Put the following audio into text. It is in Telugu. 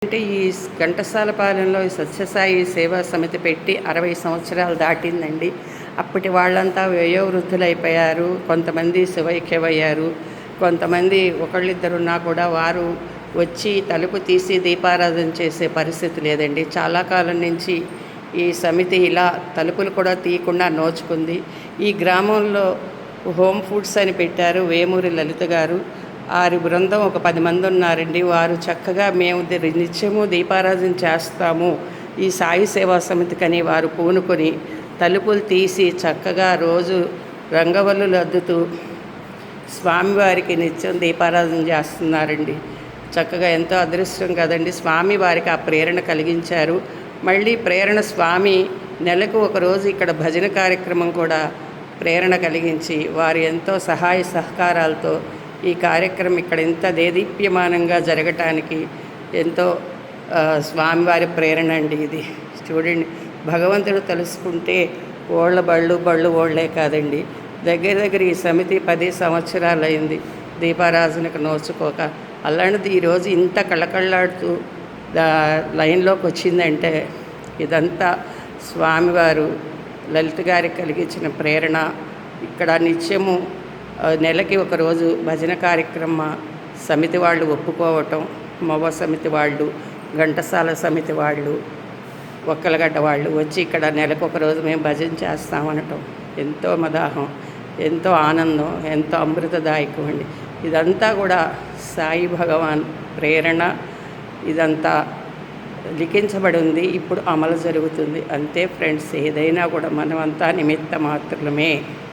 అంటే ఈ ఘంటసాలపాలెంలో ఈ సత్యసాయి సేవా సమితి పెట్టి 60 సంవత్సరాలు దాటిందండి. అప్పటి వాళ్ళంతా వయోవృద్ధులైపోయారు. కొంతమంది శివైక్యమయ్యారు. కొంతమంది ఒకళ్ళిద్దరున్నా కూడా వారు వచ్చి తలుపు తీసి దీపారాధన చేసే పరిస్థితి లేదండి. చాలా కాలం నుంచి ఈ సమితి ఇలా తలుపులు కూడా తీయకుండా నోచుకుంది. ఈ గ్రామంలో హోమ్ ఫుడ్స్ అని పెట్టారు వేమూరి లలిత గారు. వారి బృందం ఒక 10 మంది ఉన్నారండి. వారు చక్కగా మేము నిత్యము దీపారాధన చేస్తాము ఈ సాయి సేవా సమితికని వారు పూనుకొని తలుపులు తీసి చక్కగా రోజు రంగవల్లులు అద్దుతూ స్వామివారికి నిత్యం దీపారాధన చేస్తున్నారండి. చక్కగా ఎంతో అదృష్టం కదండి. స్వామి వారికి ఆ ప్రేరణ కలిగించారు. మళ్ళీ ప్రేరణ స్వామి నెలకు ఒకరోజు ఇక్కడ భజన కార్యక్రమం కూడా ప్రేరణ కలిగించి వారు ఎంతో సహాయ సహకారాలతో ఈ కార్యక్రమం ఇక్కడ ఇంత దేదీప్యమానంగా జరగటానికి ఎంతో స్వామివారి ప్రేరణ అండి. ఇది చూడండి, భగవంతుడు తలుసుకుంటే బళ్ళు ఓళ్ళే కాదండి. దగ్గర ఈ సమితి 10 సంవత్సరాలు అయింది దీపారాధనకు నోచుకోక. అలాంటిది ఈరోజు ఇంత కళకళలాడుతూ లైన్లోకి వచ్చిందంటే ఇదంతా స్వామివారు లలిత గారికి కలిగించిన ప్రేరణ. ఇక్కడ నిత్యము నెలకి ఒకరోజు భజన కార్యక్రమ సమితి వాళ్ళు ఒప్పుకోవటం, మవ సమితి వాళ్ళు, ఘంటసాల సమితి వాళ్ళు, ఒక్కలగడ్డ వాళ్ళు వచ్చి ఇక్కడ నెలకు ఒకరోజు మేము భజన చేస్తామనటం ఎంతో మదాహం, ఎంతో ఆనందం, ఎంతో అమృతదాయకం అండి. ఇదంతా కూడా సాయి భగవాన్ ప్రేరణ. ఇదంతా లిఖించబడి ఉంది, ఇప్పుడు అమలు జరుగుతుంది. అంతే ఫ్రెండ్స్, ఏదైనా కూడా మనమంతా నిమిత్త మాత్రమే.